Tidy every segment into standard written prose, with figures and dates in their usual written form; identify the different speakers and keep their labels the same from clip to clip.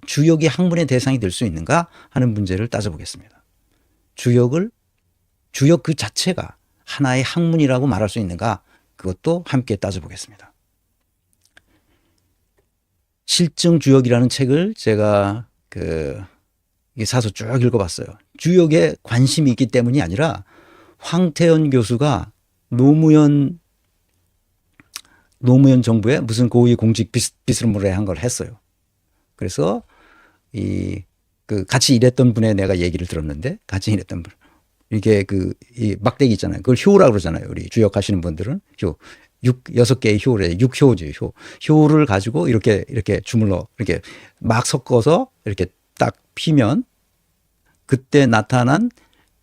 Speaker 1: 주역이 학문의 대상이 될 수 있는가 하는 문제를 따져보겠습니다. 주역 그 자체가 하나의 학문이라고 말할 수 있는가, 그것도 함께 따져보겠습니다. 실증주역이라는 책을 제가 이 사서 쭉 읽어봤어요. 주역에 관심이 있기 때문이 아니라 황태현 교수가 노무현 정부에 무슨 고위 공직 비스무리한 한 걸 했어요. 그래서 같이 일했던 분의 내가 얘기를 들었는데, 같이 일했던 분, 이게 이 막대기 있잖아요. 그걸 효라고 그러잖아요. 우리 주역하시는 분들은 효. 6개의 효래. 6효지, 효. 효를 가지고 이렇게 주물러, 이렇게 막 섞어서 이렇게 딱 피면 그때 나타난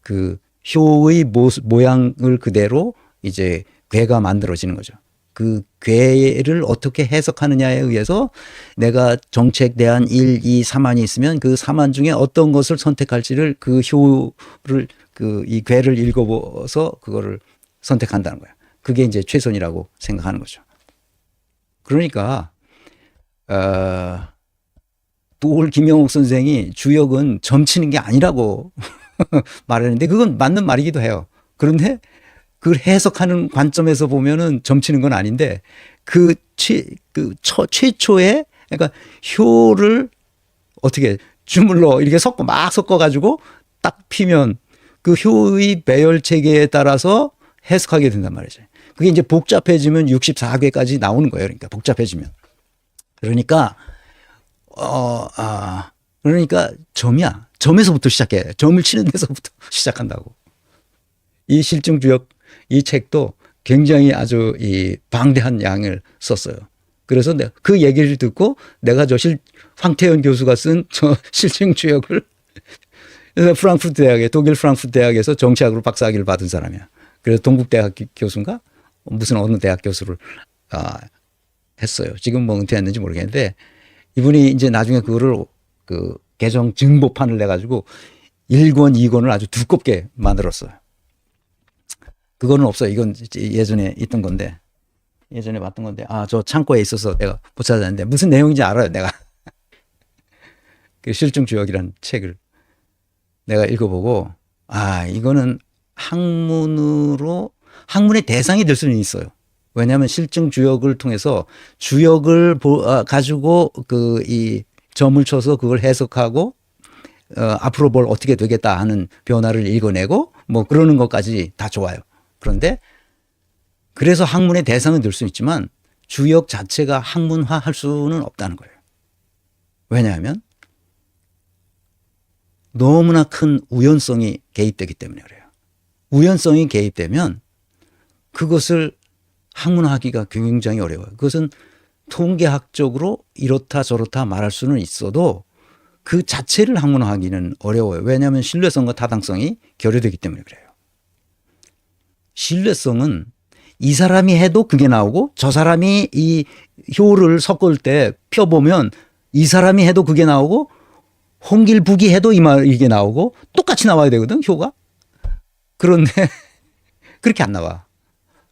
Speaker 1: 그 효의 모양을 그대로 이제 괴가 만들어지는 거죠. 그 괴를 어떻게 해석하느냐에 의해서 내가 정책 대안 1, 2, 3안이 있으면 그 3안 중에 어떤 것을 선택할지를 그 효를 이 괴를 읽어보서 그거를 선택한다는 거야. 그게 이제 최선이라고 생각하는 거죠. 그러니까 또 김영옥 선생이 주역은 점치는 게 아니라고 말했는데 그건 맞는 말이기도 해요. 그런데 그걸 해석하는 관점에서 보면은 점치는 건 아닌데 최초의 그러니까 효를 어떻게 주물러 이렇게 막 섞어가지고 딱 피면 그 효의 배열 체계에 따라서 해석하게 된단 말이죠. 그게 이제 복잡해지면 64괴까지 나오는 거예요. 그러니까 복잡해지면. 그러니까 점이야. 점에서부터 시작해. 점을 치는 데서부터 시작한다고. 이 실증주역 이 책도 굉장히 아주 방대한 양을 썼어요. 그래서 그 얘기를 듣고 내가 황태현 교수가 쓴 저 실증주역을 프랑크푸르트 대학에, 독일 프랑크푸르트 대학에서 정치학으로 박사학위를 받은 사람이야. 그래서 동국대학 교수인가? 무슨 어느 대학 교수를 했어요. 지금 뭐 은퇴했는지 모르겠는데 이분이 이제 나중에 그거를 개정 증보판을 내가지고 1권, 2권을 아주 두껍게 만들었어요. 그거는 없어요. 이건 예전에 있던 건데, 예전에 봤던 건데, 저 창고에 있어서 내가 못 찾았는데 무슨 내용인지 알아요, 내가. 그 실증주역이라는 책을 내가 읽어보고, 이거는 학문의 대상이 될 수는 있어요. 왜냐하면 실증주역을 통해서 주역을 가지고 이 점을 쳐서 그걸 해석하고 앞으로 뭘 어떻게 되겠다 하는 변화를 읽어내고 뭐 그러는 것까지 다 좋아요. 그런데 그래서 학문의 대상은 될 수 있지만 주역 자체가 학문화할 수는 없다는 거예요. 왜냐하면 너무나 큰 우연성이 개입되기 때문에 그래요. 우연성이 개입되면 그것을 학문화하기가 굉장히 어려워요. 그것은 통계학적으로 이렇다 저렇다 말할 수는 있어도 그 자체를 학문화하기는 어려워요. 왜냐하면 신뢰성과 타당성이 결여되기 때문에 그래요. 신뢰성은 이 사람이 해도 그게 나오고 저 사람이 이 효를 섞을 때 펴보면 이 사람이 해도 그게 나오고 홍길북이 해도 이게 나오고 똑같이 나와야 되거든, 효가. 그런데 그렇게 안 나와.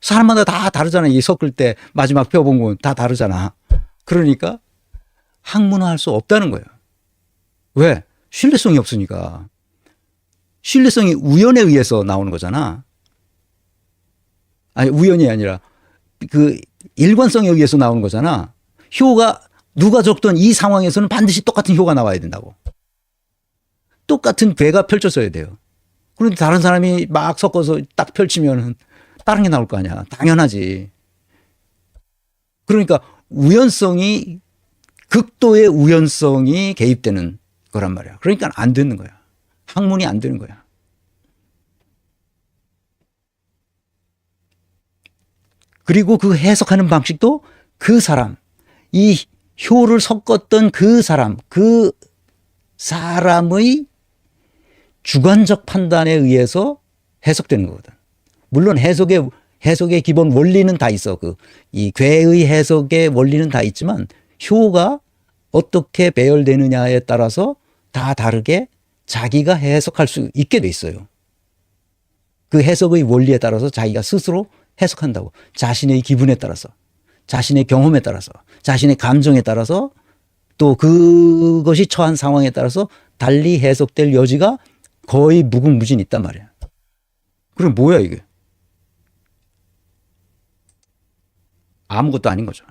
Speaker 1: 사람마다 다 다르잖아. 이 섞을 때 마지막 펴본 건 다 다르잖아. 그러니까 학문화할 수 없다는 거예요. 왜? 신뢰성이 없으니까. 신뢰성이 우연에 의해서 나오는 거잖아. 아니, 우연이 아니라 그 일관성에 의해서 나오는 거잖아. 효가 누가 적던 이 상황에서는 반드시 똑같은 효가 나와야 된다고. 똑같은 괴가 펼쳐져야 돼요. 그런데 다른 사람이 막 섞어서 딱 펼치면은 다른 게 나올 거 아니야. 당연하지. 그러니까 극도의 우연성이 개입되는 거란 말이야. 그러니까 안 되는 거야. 학문이 안 되는 거야. 그리고 그 해석하는 방식도 그 사람, 이 효를 섞었던 그 사람의 주관적 판단에 의해서 해석되는 거거든. 물론 해석의 기본 원리는 다 있어. 이 괴의 해석의 원리는 다 있지만 효가 어떻게 배열되느냐에 따라서 다 다르게 자기가 해석할 수 있게 돼 있어요. 그 해석의 원리에 따라서 자기가 스스로 해석한다고. 자신의 기분에 따라서, 자신의 경험에 따라서, 자신의 감정에 따라서 또 그것이 처한 상황에 따라서 달리 해석될 여지가 거의 무궁무진 있단 말이야. 그럼 뭐야 이게? 아무것도 아닌 거죠.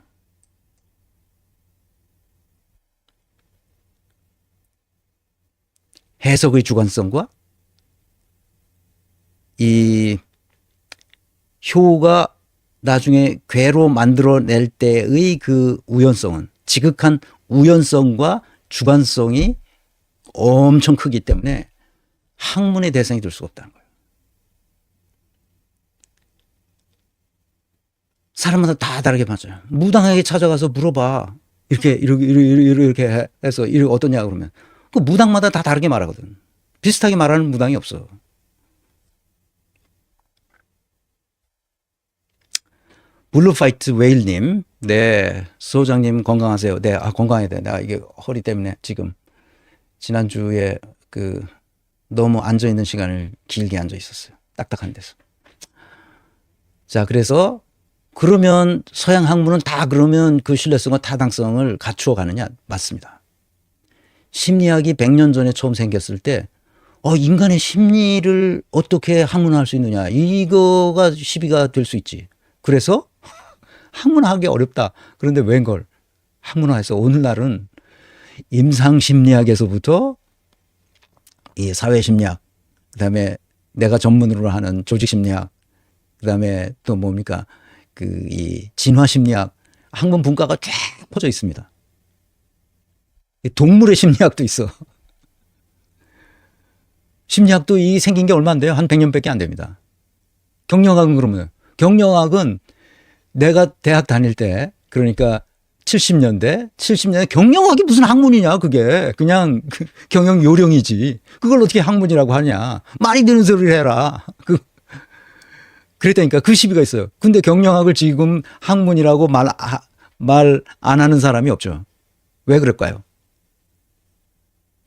Speaker 1: 해석의 주관성과 이 효가 나중에 괴로 만들어낼 때의 그 우연성은 지극한 우연성과 주관성이 엄청 크기 때문에 학문의 대상이 될 수가 없다는 거예요. 사람마다 다 다르게 맞아요. 무당에게 찾아가서 물어봐. 이렇게 해서 이렇게 어떠냐 그러면 그 무당마다 다 다르게 말하거든. 비슷하게 말하는 무당이 없어. 블루파이트 웨일님, 네, 소장님 건강하세요. 네, 건강해야 돼. 내가 이게 허리 때문에 지금 지난주에 너무 앉아있는 시간을 길게 앉아 있었어요. 딱딱한 데서. 자, 그래서 그러면 서양 학문은 다 그러면 그 신뢰성과 타당성을 갖추어 가느냐? 맞습니다. 심리학이 100년 전에 처음 생겼을 때 인간의 심리를 어떻게 학문화할 수 있느냐? 이거가 시비가 될 수 있지. 그래서 학문화하기 어렵다. 그런데 웬걸 학문화해서 오늘날은 임상심리학에서부터 이 사회심리학, 그다음에 내가 전문으로 하는 조직심리학, 그다음에 또 뭡니까 이 진화심리학, 학문 분과가 쫙 퍼져 있습니다. 동물의 심리학도 있어. 심리학도 이 생긴 게 얼마 안 돼요. 한 100년밖에 안 됩니다. 경영학은 그러면 경영학은 내가 대학 다닐 때 그러니까 70년대 경영학이 무슨 학문이냐 그게 그냥 경영 요령이지. 그걸 어떻게 학문이라고 하냐. 말이 되는 소리를 해라. 그랬다니까 그 시비가 있어요. 근데 경영학을 지금 학문이라고 말 안 하는 사람이 없죠. 왜 그럴까요?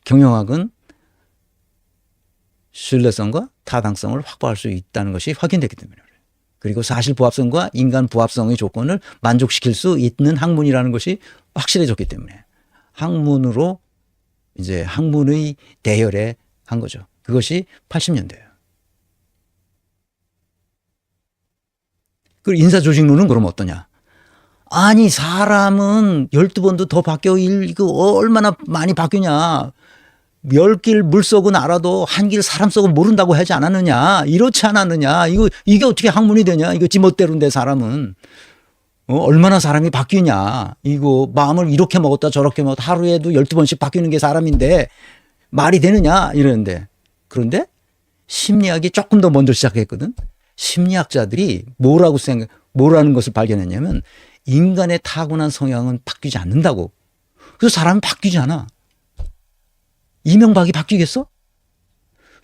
Speaker 1: 경영학은 신뢰성과 타당성을 확보할 수 있다는 것이 확인됐기 때문에 그래요. 그리고 사실 부합성과 인간 부합성의 조건을 만족시킬 수 있는 학문이라는 것이 확실해졌기 때문에 학문으로 이제 학문의 대열에 한 거죠. 그것이 80년대예요. 그리고 인사조직론은 그럼 어떠냐? 아니 사람은 12번도 더 바뀌어 이거 얼마나 많이 바뀌냐. 10길 물속은 알아도 한 길 사람 속은 모른다고 하지 않았느냐. 이렇지 않았느냐. 이게 어떻게 학문이 되냐. 이거 지멋대로인데 사람은. 얼마나 사람이 바뀌냐. 이거 마음을 이렇게 먹었다 저렇게 먹었다 하루에도 12번씩 바뀌는 게 사람인데 말이 되느냐 이러는데. 그런데 심리학이 조금 더 먼저 시작했거든. 심리학자들이 뭐라는 것을 발견했냐면 인간의 타고난 성향은 바뀌지 않는다고. 그래서 사람은 바뀌지 않아. 이명박이 바뀌겠어?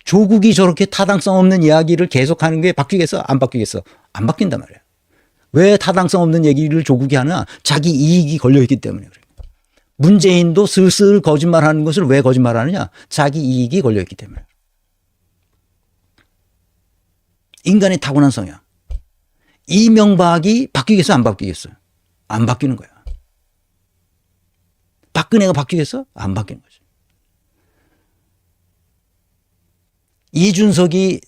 Speaker 1: 조국이 저렇게 타당성 없는 이야기를 계속하는 게 바뀌겠어? 안 바뀌겠어? 안 바뀐단 말이야. 왜 타당성 없는 얘기를 조국이 하나? 자기 이익이 걸려있기 때문에 그래. 문재인도 슬슬 거짓말하는 것을 왜 거짓말하느냐? 자기 이익이 걸려있기 때문에. 인간의 타고난 성향. 이명박이 바뀌겠어? 안 바뀌겠어? 안 바뀌는 거야. 박근혜가 바뀌겠어? 안 바뀌는 거지. 이준석이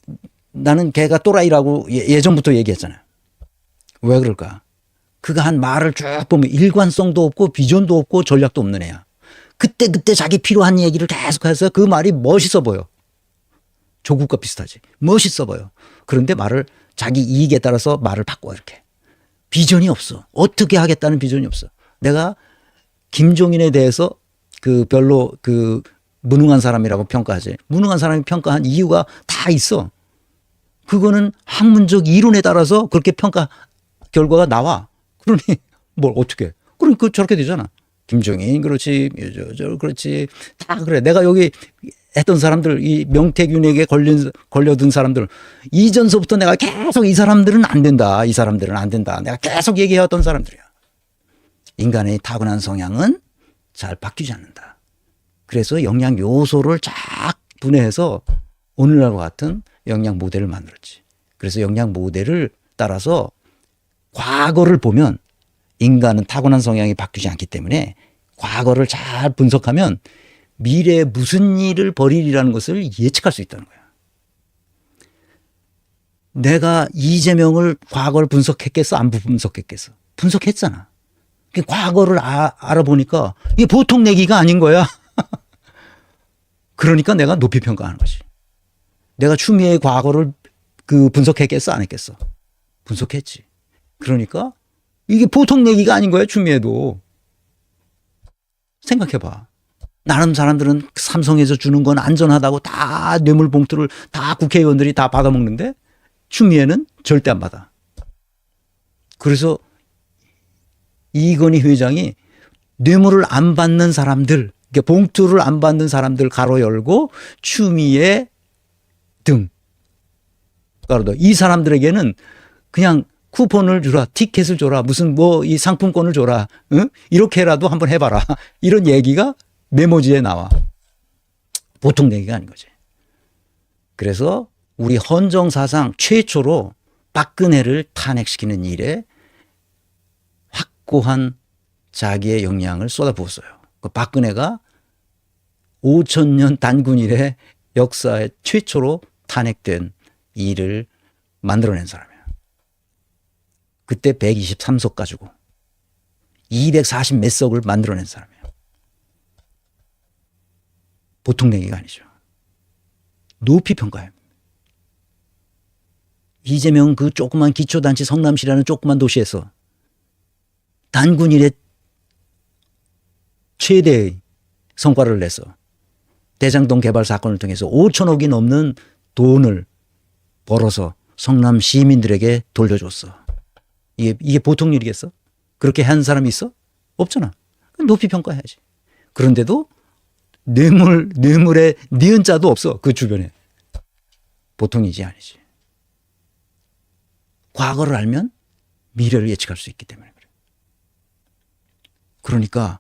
Speaker 1: 나는 걔가 또라이라고 예전부터 얘기했잖아요. 왜 그럴까? 그가 한 말을 쭉 보면 일관성도 없고 비전도 없고 전략도 없는 애야. 그때 자기 필요한 얘기를 계속해서 그 말이 멋있어 보여. 조국과 비슷하지. 멋있어 보여. 그런데 말을 자기 이익에 따라서 말을 바꿔 이렇게. 비전이 없어. 어떻게 하겠다는 비전이 없어. 내가 김종인에 대해서 별로 무능한 사람이라고 평가하지. 무능한 사람이 평가한 이유가 다 있어. 그거는 학문적 이론에 따라서 그렇게 평가 결과가 나와. 그러니 뭘 어떻게. 그러니까 저렇게 되잖아. 김종인 그렇지. 그렇지. 다 그래. 내가 여기 했던 사람들 이 명태균에게 걸려든 사람들 이전서부터 내가 계속 이 사람들은 안 된다. 이 사람들은 안 된다. 내가 계속 얘기해왔던 사람들이야. 인간의 타고난 성향은 잘 바뀌지 않는다. 그래서 영양 요소를 쫙 분해해서 오늘날과 같은 영양 모델을 만들었지. 그래서 영양 모델을 따라서 과거를 보면 인간은 타고난 성향이 바뀌지 않기 때문에 과거를 잘 분석하면 미래에 무슨 일을 벌이리라는 것을 예측할 수 있다는 거야. 내가 이재명을 과거를 분석했겠어? 안 분석했겠어? 분석했잖아. 과거를 알아보니까 이게 보통 내기가 아닌 거야. 그러니까 내가 높이 평가하는 거지. 내가 추미애의 과거를 분석했겠어? 안 했겠어? 분석했지. 그러니까 이게 보통 내기가 아닌 거야, 추미애도. 생각해봐. 나름 사람들은 삼성에서 주는 건 안전하다고 다 뇌물 봉투를 다 국회의원들이 다 받아먹는데 추미애는 절대 안 받아. 그래서 이건희 회장이 뇌물을 안 받는 사람들, 봉투를 안 받는 사람들 가로 열고 추미애 등 가로다. 이 사람들에게는 그냥 쿠폰을 주라, 티켓을 줘라, 무슨 이 상품권을 줘라, 응? 이렇게라도 한번 해봐라. 이런 얘기가 메모지에 나와. 보통 얘기가 아닌 거지. 그래서 우리 헌정사상 최초로 박근혜를 탄핵시키는 일에 확고한 자기의 역량을 쏟아부었어요. 박근혜가 5,000년 단군 이래 역사에 최초로 탄핵된 일을 만들어낸 사람이에요. 그때 123석 가지고 240 몇 석을 만들어낸 사람이에요. 보통 얘기가 아니죠. 높이 평가해요. 이재명 그 조그만 기초단체 성남시라는 조그만 도시에서 단군 이래 최대의 성과를 내서 대장동 개발 사건을 통해서 5천억이 넘는 돈을 벌어서 성남 시민들에게 돌려줬어. 이게 보통 일이겠어? 그렇게 한 사람이 있어? 없잖아. 높이 평가해야지. 그런데도 뇌물에 니은 자도 없어. 그 주변에. 보통이지 아니지. 과거를 알면 미래를 예측할 수 있기 때문에 그래. 그러니까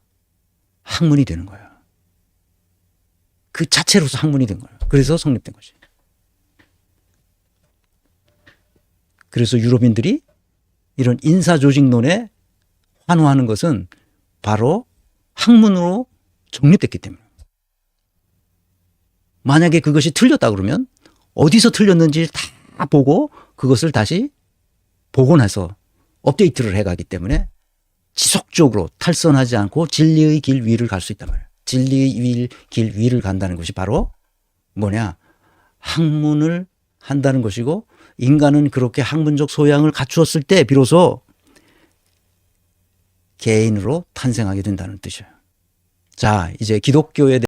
Speaker 1: 학문이 되는 거야. 그 자체로서 학문이 된 거야. 그래서 성립된 거지. 그래서 유럽인들이 이런 인사조직론에 환호하는 것은 바로 학문으로 정립됐기 때문에. 만약에 그것이 틀렸다 그러면 어디서 틀렸는지 다 보고 그것을 다시 복원해서 업데이트를 해가기 때문에 지속적으로 탈선하지 않고 진리의 길 위를 갈 수 있단 말이에요. 진리의 길 위를 간다는 것이 바로 뭐냐? 학문을 한다는 것이고 인간은 그렇게 학문적 소양을 갖추었을 때 비로소 개인으로 탄생하게 된다는 뜻이에요. 자, 이제 기독교에